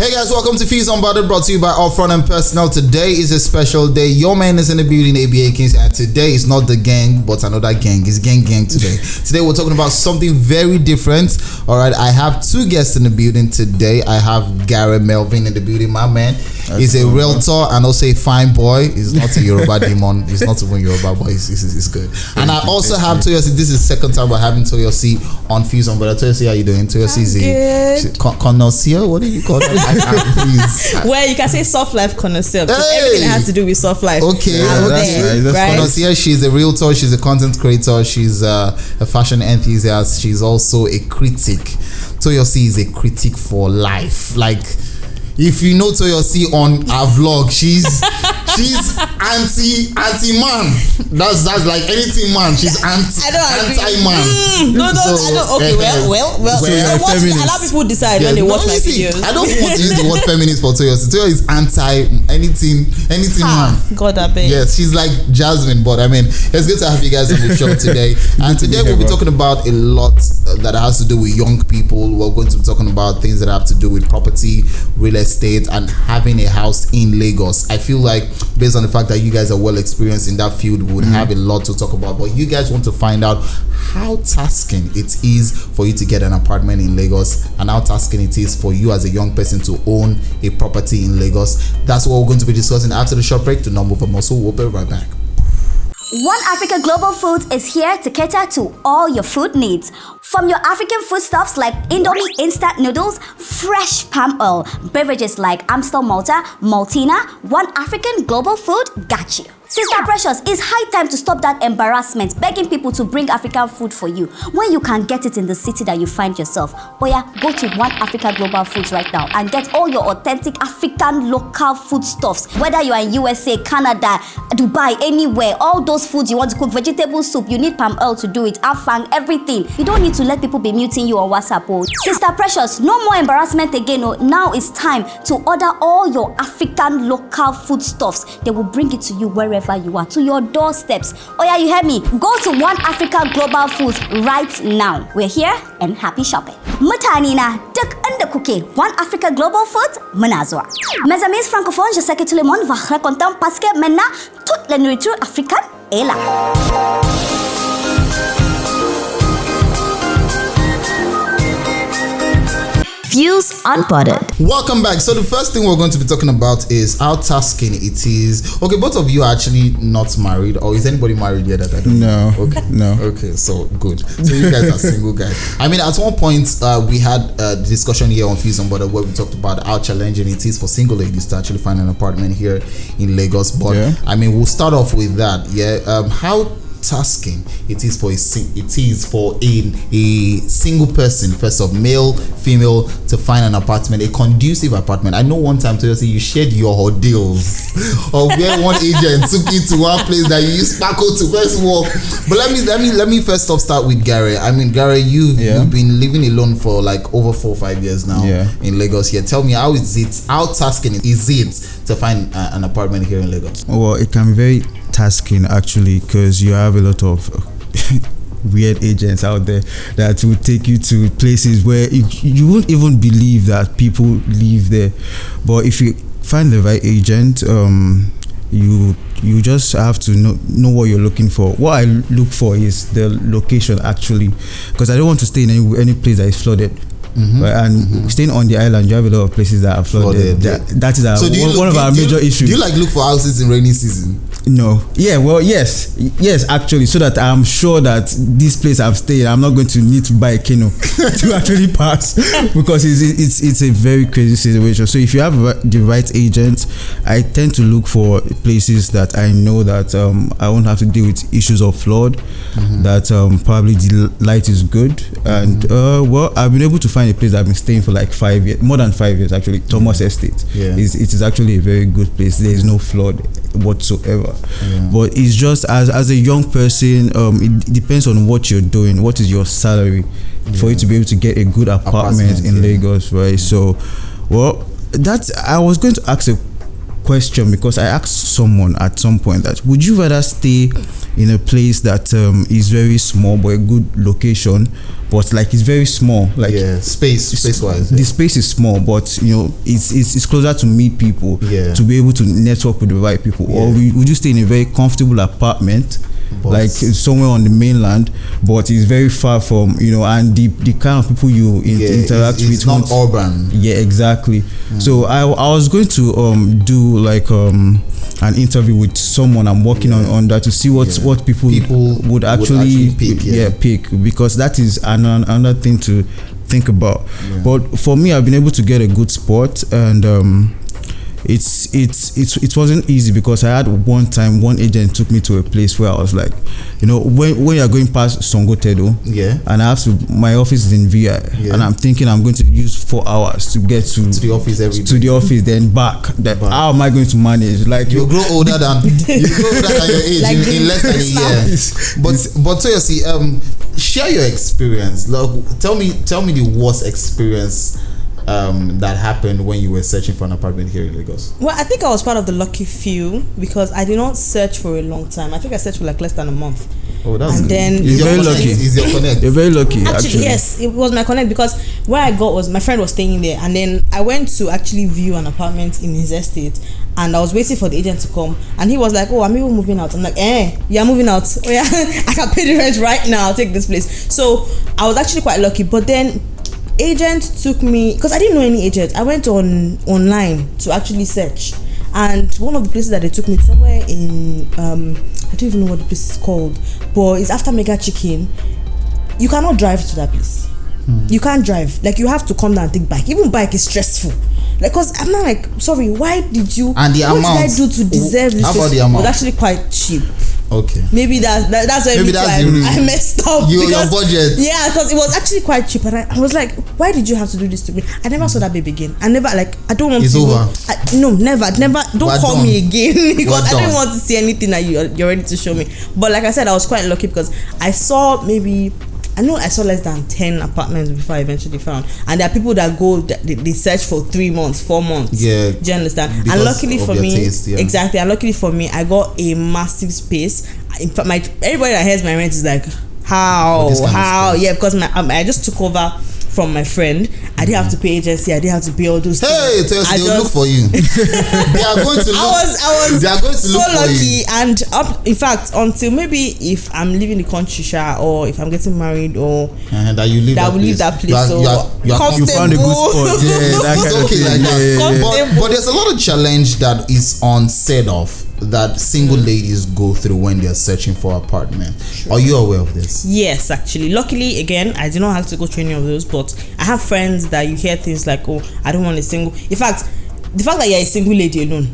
Hey guys, welcome to Fees Unbothered, brought to you by Upfront and Personnel. Today is a special day. Your man is in the building, ABA Kings, and today is not the gang, but another gang. It's gang today. Today we're talking about something very different. All right, I have two guests in the building today. I have Gary Melvin in the building, my man. He's a realtor and also a fine boy. He's not a Yoruba demon. He's not even Yoruba, but he's good. And I also have Toyosi. This is the second time we're having Toyosi on Fees Unbothered. Toyosi, how you doing? Toyosi is a connoisseur. What do you call that? Well, you can say soft life connoisseur because everything has to do with soft life. Okay, that's right. Connoisseur, she's a realtor, she's a content creator, she's a fashion enthusiast, she's also a critic. Toyosi is a critic for life. Like, if you know Toyosi on our vlog, she's anti man. That's like anything man. She's anti man. No, I don't. Okay, well. Allow people decide when they watch my videos. I don't want to use the word feminist for Toyosi. Toyosi is anti anything man. God, I beg. Yes, she's like Jasmine, but I mean, it's good to have you guys on the show today. And today we'll be talking about a lot that has to do with young people. We're going to be talking about things that have to do with property, real estate, and having a house in Lagos. I feel like, based on the fact that you guys are well experienced in that field, we would have a lot to talk about. But you guys want to find out how tasking it is for you to get an apartment in Lagos, and how tasking it is for you as a young person to own a property in Lagos. That's what we're going to be discussing after the short break. To not move a muscle, we'll be right back. One Africa Global Foods is here to cater to all your food needs. From your African foodstuffs like Indomie instant noodles, fresh palm oil, beverages like Amstel Malta, Maltina, One African Global Food got you. Sister Precious, it's high time to stop that embarrassment begging people to bring African food for you when you can get it in the city that you find yourself. Oh yeah, go to One Africa Global Foods right now and get all your authentic African local foodstuffs. Whether you are in USA, Canada, Dubai, anywhere, all those foods you want to cook, vegetable soup, you need palm oil to do it, afang, everything. You don't need to let people be muting you on WhatsApp. Oh. Sister Precious, no more embarrassment again. Oh. Now it's time to order all your African local foodstuffs. They will bring it to you wherever you are, to your doorsteps. Oh yeah, you heard me. Go to One Africa Global Foods right now. We're here and happy shopping. Mutane na duk inda kuke, One Africa Global Foods muna zuwa. Mes amis francophones, je sais que tout le monde va raconter parce que maintenant toute la nourriture africaine est là. Fees Unbothered. Welcome back. So the first thing we're going to be talking about is how tasking it is. Okay, both of you are actually not married, or is anybody married yet that I don't know? No. Okay. No. Okay, so good. So you guys are single guys. I mean, at one point we had a discussion here on Fees Unbothered where we talked about how challenging it is for single ladies to actually find an apartment here in Lagos. But yeah. I mean, we'll start off with that. Yeah. How tasking it is for a single person, first of male, female, to find an apartment, a conducive apartment. I know one time Toyosi, you shared your ordeals of where one agent took you to one place that you used Sparkle to first walk. But let me first off start with Gary. I mean, Gary, you've been living alone for like over 4 or 5 years now in Lagos here. Tell me, how tasking is it to find an apartment here in Lagos? Well, it can be very tasking actually, because you have a lot of weird agents out there that will take you to places where you won't even believe that people live there. But if you find the right agent, you just have to know what you're looking for. What I look for is the location actually, because I don't want to stay in any place that is flooded. Right? And staying on the island, you have a lot of places that are flooded. That is one of our major issues. Do you like look for houses in rainy season? No. Yeah, well, yes, actually, so that I'm sure that this place I'm staying, I'm not going to need to buy a canoe to actually pass, because it's a very crazy situation. So if you have the right agent, I tend to look for places that I know that I won't have to deal with issues of flood, that probably the light is good, and well, I've been able to find a place that I've been staying for like 5 years, more than 5 years actually. Thomas Estate. It is actually a very good place. There is no flood whatsoever. But it's just as a young person, it depends on what you're doing, what is your salary for you to be able to get a good apartment in Lagos, right? So, well, I was going to ask a question, because I asked someone at some point that would you rather stay in a place that is very small but a good location, but like it's very small, like space wise, the space is small, but you know it's closer to meet people, to be able to network with the right people, or would you stay in a very comfortable apartment, like somewhere on the mainland, but it's very far from, you know, and the kind of people you interact with, it's not urban. Exactly. So I was going to do like an interview with someone I'm working on that, to see what people would actually pick, because that is another thing to think about. But for me, I've been able to get a good spot, and it wasn't easy, because I had one agent took me to a place where I was like, you know, when you're going past Songo Tedo, and I have to, my office is in VI, and I'm thinking I'm going to use 4 hours to get to the office then back. How am I going to manage? Like, you grow older than your age, like in less than a year. But Toyosi, share your experience. Like, tell me the worst experience that happened when you were searching for an apartment here in Lagos. Well, I think I was part of the lucky few, because I did not search for a long time. I think I searched for like less than a month. Oh, that's and good. Then you're very lucky. Is your connect? You're very lucky. Actually, yes, it was my connect, because where I got was my friend was staying there, and then I went to actually view an apartment in his estate, and I was waiting for the agent to come, and he was like, "Oh, I'm even moving out." I'm like, "You're moving out? Oh yeah, I can pay the rent right now. I'll take this place." So I was actually quite lucky, but then agent took me, because I didn't know any agent. I went online to actually search, and one of the places that they took me, somewhere in I don't even know what the place is called, but it's after Mega Chicken. You cannot drive to that place. You can't drive. Like, you have to come down and take bike. Even bike is stressful. Like, cause I'm not like, sorry, why did you? And the amount. What did I do to deserve this? How about the amount? It was actually quite cheap. Okay. Maybe that's why I messed up. Your budget. Yeah, because it was actually quite cheap, and I was like, why did you have to do this to me? I never saw that baby again. I never, like, I don't want it's to. Over. No, never. Don't call me again, because I don't want to see anything that you're ready to show me. But like I said, I was quite lucky, because I saw less than 10 apartments before I eventually found. And there are people that go, they search for 3 months, 4 months. Yeah. Do you understand? Because and luckily for me, taste, exactly. And luckily for me, I got a massive space. In fact, everybody that hears my rent is like, how? Yeah, because I just took over from my friend. I didn't have to pay agency. I didn't have to pay all those things. Hey, they'll look for you. They are going to look. I was they are going to so look for lucky, you. and in fact, until maybe if I'm leaving the country, or if I'm getting married, or that you leave that will leave that place. You found a good spot. Yeah, that it's kind okay of like that. Yeah. But there's a lot of challenge that is unsaid of that single ladies go through when they're searching for an apartment. Are you aware of this? Yes, actually. Luckily, again, I did not have to go through any of those, but I have friends that you hear things like, "Oh, I don't want a single." In fact, the fact that you're a single lady alone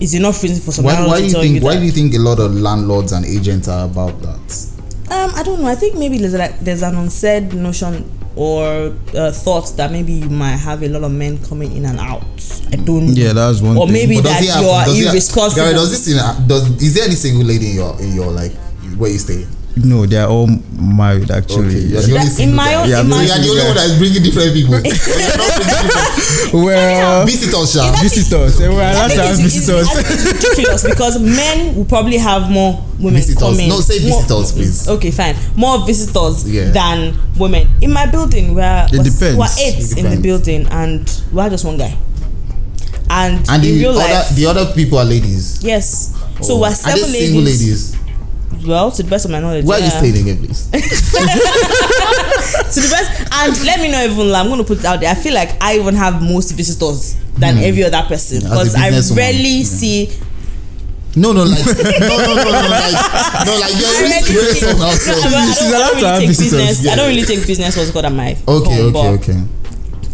is enough reason for someone to tell you that. Why do you think a lot of landlords and agents are about that? I don't know. I think maybe there's an unsaid notion or thought that maybe you might have a lot of men coming in and out. I don't know. Yeah, that's one or thing. maybe that you are irresponsible. Gary, is there any single lady in your like where you stay? No, they are all married actually. Okay, you're the only single guy. You're the only one that's bringing different people. Well, visitors. We're allowed to have visitors. It's ridiculous, because men will probably have more women coming. No, say visitors, please. Okay, fine. More visitors than women. In my building, we're 8 in the building, and we're just one guy. And in real life, the other people are ladies. Yes. So we're 7 ladies. Single ladies. Well, to the best of my knowledge. Where are you staying again, please? To the best, and let me know even. I'm going to put it out there. I feel like I even have most visitors than every other person, because I rarely see. No, like you're really someone else. I don't really take business what's called at my Okay.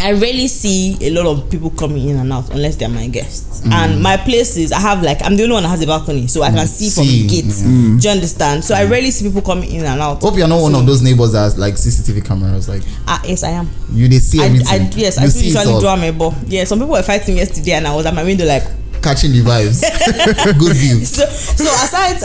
I rarely see a lot of people coming in and out unless they're my guests. And my places, I'm the only one that has a balcony, so I can see from the gate. Do you understand? So I rarely see people coming in and out. Hope you're not one of those neighbors that has like CCTV cameras. Like, yes, I am. You did see everything. Yes, I do usually draw my ball. Yeah, some people were fighting yesterday, and I was at my window like catching the vibes. Good view. So aside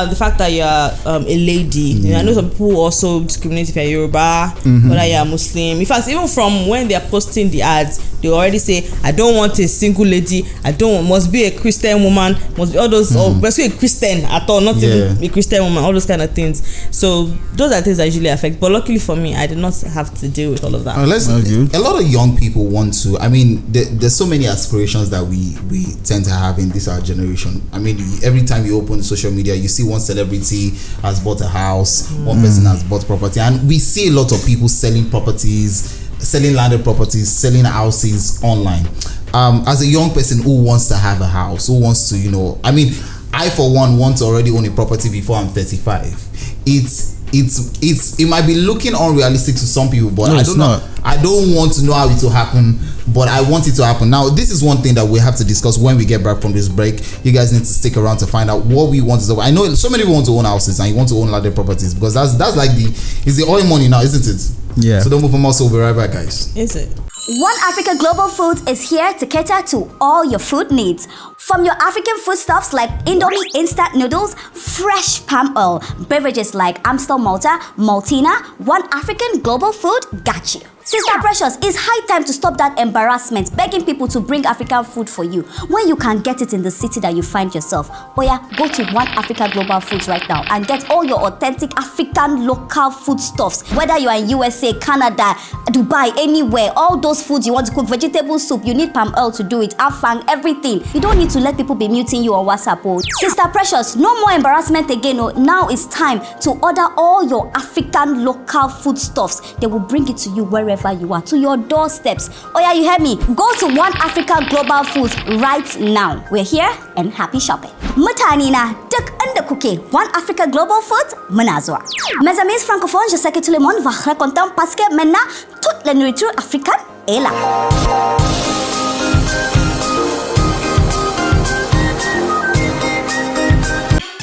the fact that you're a lady, I know some people also discriminate if you're Yoruba, whether you're Muslim. In fact, even from when they're posting the ads, they already say, I don't want a single lady, I don't want, must be a Christian woman, must be all those, or must be a Christian at all, not even a Christian woman, all those kind of things. So those are things that usually affect. But luckily for me, I did not have to deal with all of that. A lot of young people want to, I mean, there's so many aspirations that we tend to have in this our generation. I mean, every time you open social media, you see one celebrity has bought a house, one person has bought property, and we see a lot of people selling properties, selling landed properties, selling houses online. As a young person who wants to have a house, who wants to, I mean, I for one want to already own a property before I'm 35. It might be looking unrealistic to some people, but no, I don't know. I don't want to know how it will happen, but I want it to happen. Now, this is one thing that we have to discuss when we get back from this break. You guys need to stick around to find out what we want to do. I know so many people want to own houses and you want to own landed properties, because that's like it's the oil money now, isn't it? Yeah. So don't move from us. We'll be right back, guys. Is it? One Africa Global Foods is here to cater to all your food needs. From your African foodstuffs like Indomie instant noodles, fresh palm oil, beverages like Amstel Malta, Maltina, One African Global Food got you. Sister Precious, it's high time to stop that embarrassment begging people to bring African food for you when you can get it in the city that you find yourself. Oh yeah, go to One Africa Global Foods right now and get all your authentic African local foodstuffs. Whether you are in USA, Canada, Dubai, anywhere, all those foods you want to cook, vegetable soup, you need palm oil to do it, afang, everything. You don't need to let people be muting you on WhatsApp. Oh. Sister Precious, no more embarrassment again. Oh. Now it's time to order all your African local foodstuffs. They will bring it to you wherever you are, to your doorsteps. Oh yeah, you heard me. Go to One Africa Global Foods right now. We're here and happy shopping. Mutane na duk inda kuke, One Africa Global Foods muna zuwa. Mes amis francophones, je sais que tout le monde va être content parce que maintenant toute la nourriture africaine est là.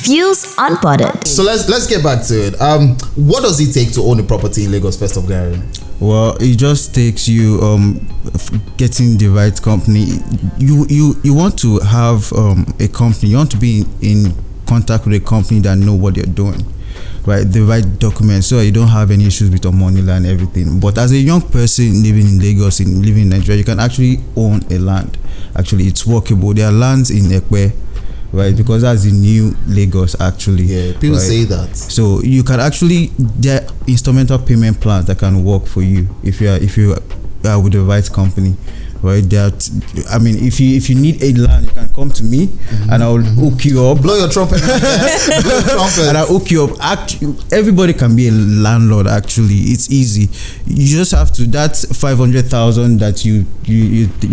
Views Unbothered. So let's get back to it. What does it take to own a property in Lagos, first of Gary? Well, it just takes you getting the right company. You want to have a company. You want to be in contact with a company that know what they're doing, right? The right documents, so you don't have any issues with your money and everything. But as a young person living in Lagos, living in Nigeria, you can actually own a land. Actually, it's workable. There are lands in Ekpe, right? Because that's the new Lagos, actually. Yeah, people say that. So you can actually, there are instrumental payment plans that can work for you if you are with the right company, right? I mean, if you need a land, you can come to me and I'll hook you up. Blow your trumpet. Blow your trumpet. And I'll hook you up. Everybody can be a landlord. Actually, it's easy. You just have to. That's 500,000 that you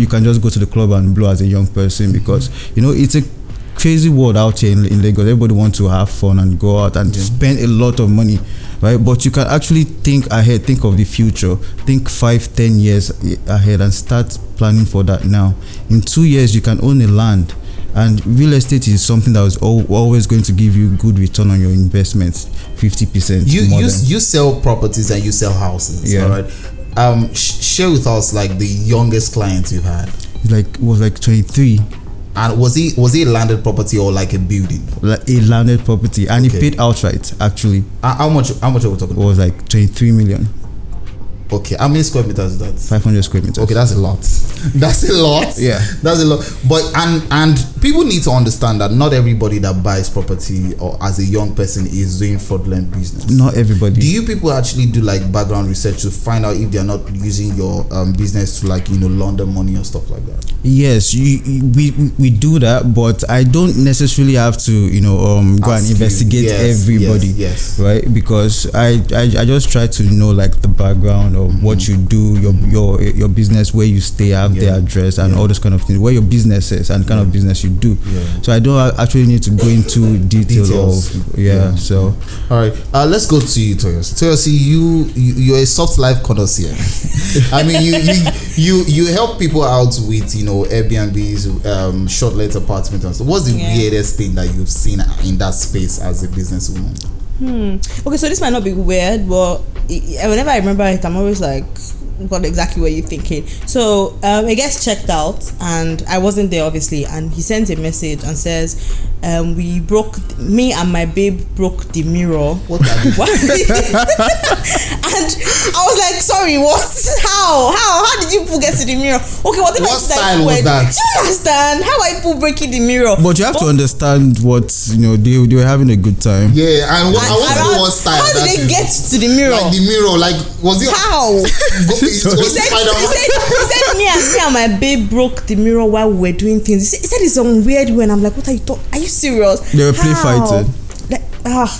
can just go to the club and blow as a young person, because it's a crazy world out here in Lagos. Everybody wants to have fun and go out and spend a lot of money, right? But you can actually think ahead, think of the future, think 5-10 years ahead and start planning for that now. In 2 years, you can own a land, and real estate is something that is always going to give you good return on your investments, 50%. You sell properties and you sell houses, all right? Share with us like the youngest client you've had. It was 23. And was he a landed property or like a building? Like a landed property, and he paid outright. Actually, how much are we talking about? It was like 23 million. Okay, how many square meters is that? 500 square meters. Okay, that's a lot. That's a lot. Yeah, that's a lot. But and people need to understand that not everybody that buys property or as a young person is doing fraudulent business. Not everybody. Do you people actually do like background research to find out if they are not using your business to launder money or stuff like that? Yes, we do that, but I don't necessarily have to go and investigate everybody. Yes. Right, because I just try to know like the background of what you do, your business, where you stay, have the address and all those kind of things, where your business is and kind of business you do. So I don't actually need to go into details. So all right, let's go to you, Toyosi. You're a soft life connoisseur. I mean, you help people out with Airbnbs, short let apartments and stuff. What's the weirdest thing that you've seen in that space as a businesswoman? Okay, so this might not be weird, but whenever I remember it, I'm always like, what exactly were you thinking? So I guess checked out, and I wasn't there obviously, and he sends a message and says, me and my babe broke the mirror. What are you? And I was like, sorry, what? How did you people get to the mirror? Okay, whatever. What style was that? Do you understand how are people breaking the mirror? But you have to understand what, they were having a good time. Yeah, and I want to know what style. How did they get to the mirror? Like the mirror, like was it? How? He said me and my babe broke the mirror while we were doing things. He said it's some weird way, and I'm like, what are you talking? Are you serious? They were play fighting.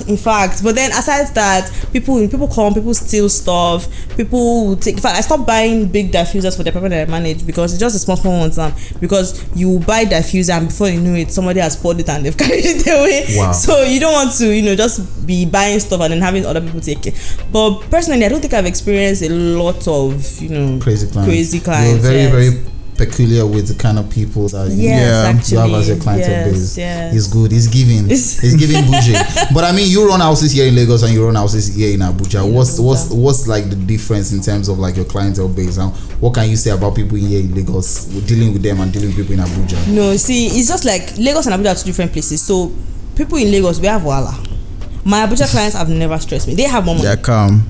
In fact, but then aside that, people come, people steal stuff, people take. In fact, I stopped buying big diffusers for the apartment that I manage because it's just a small ones now. Because you buy diffuser and before you know it, somebody has poured it and they've carried it away. Wow. So you don't want to, just be buying stuff and then having other people take it. But personally, I don't think I've experienced a lot of crazy clients. You're very peculiar with the kind of people that you have as your clientele base. He's good. He's giving. He's giving bougie. But I mean, you run houses here in Lagos and you run houses here in Abuja. What's like the difference in terms of like your clientele base? And what can you say about people here in Lagos dealing with them and dealing with people in Abuja? No, see, it's just like Lagos and Abuja are two different places. So people in Lagos, we have wahala. My Abuja clients have never stressed me. They have more money. They're calm.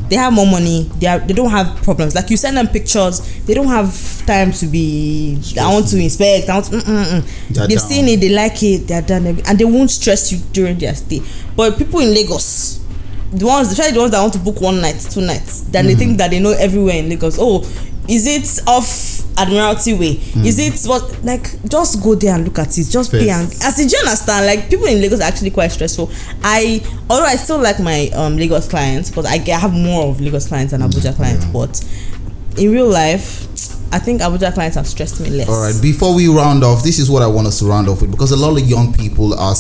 They have more money. They don't have problems. Like you send them pictures, they don't have time to be. I want to inspect. They've seen it. They like it. They're done, and they won't stress you during their stay. But people in Lagos, especially the ones that want to book 1 night, 2 nights, then they think that they know everywhere in Lagos. Oh, is it off Admiralty Way? Is it what? Like, just go there and look at it. Just pay and as in, do you understand? Like, people in Lagos are actually quite stressful. Although I still like my Lagos clients because I have more of Lagos clients than Abuja clients, but in real life, I think Abuja clients have stressed me less. All right, before we round off, this is what I want us to round off with, because a lot of young people are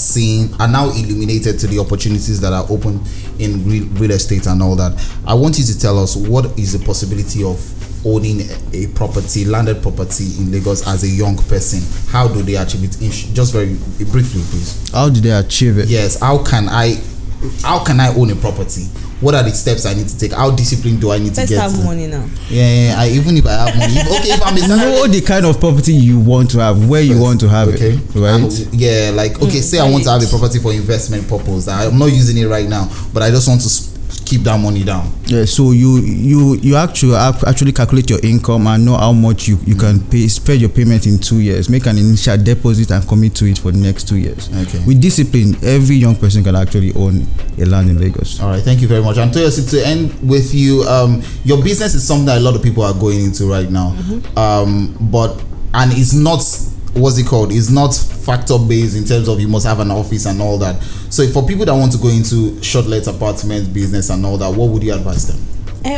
now illuminated to the opportunities that are open in real estate and all that. I want you to tell us, what is the possibility of owning a property, landed property in Lagos as a young person? How do they achieve it? Just very briefly, please. How do they achieve it? Yes. How can I own a property? What are the steps I need to take? How disciplined do I need to get? Let's have money now. Yeah. Even if I have money, if I'm a know the kind of property you want to have, where you want to have it, right? Say I want to have a property for investment purpose. I'm not using it right now, but I just want to keep that money down. Yeah, so you actually calculate your income and know how much you can spread your payment in 2 years. Make an initial deposit and commit to it for the next 2 years. Okay. With discipline, every young person can actually own a land in Lagos. All right, thank you very much. And to end with you, your business is something that a lot of people are going into right now, and it's not. What's it called? It's not factor based in terms of you must have an office and all that. So for people that want to go into short-let apartment business and all that, what would you advise them?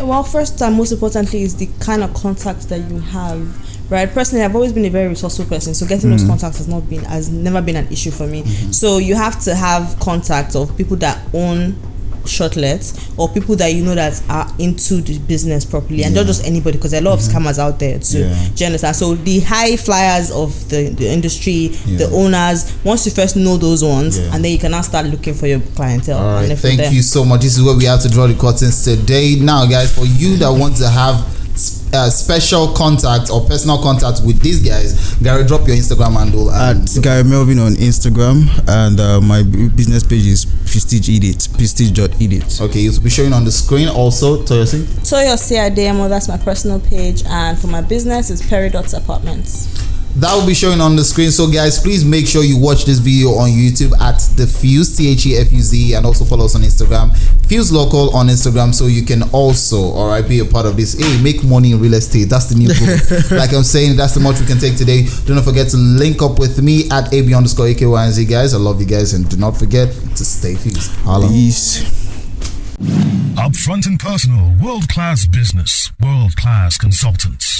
Well, first and most importantly is the kind of contacts that you have. Right, personally, I've always been a very resourceful person, so getting those contacts has never been an issue for me. So you have to have contacts of people that own shortlets or people that you know that are into the business properly, and not just anybody, because there are a lot of scammers out there too. Do you understand? So the high flyers of the industry, the owners, once you first know those ones, and then you can now start looking for your clientele. All right, thank you so much. This is where we have to draw the curtains today. Now, guys, for you that want to have special contact or personal contact with these guys, Gary, drop your Instagram handle. At Gary Melvin on Instagram, and my business page is prestige.edit. Okay, you'll be showing on the screen also. Toyosi Ademo, that's my personal page, and for my business it's Perry.Apartments. That will be showing on the screen. So guys, please make sure you watch this video on YouTube at The Fuse, THEFUZ, and also follow us on Instagram, Fuse Local on Instagram, so you can also be a part of this. Hey, make money in real estate. That's the new goal. Like I'm saying, that's the much we can take today. Do not forget to link up with me at AB_AKYNZ, guys. I love you guys, and do not forget to stay fused. Peace. Upfront and personal, world-class business, world-class consultants.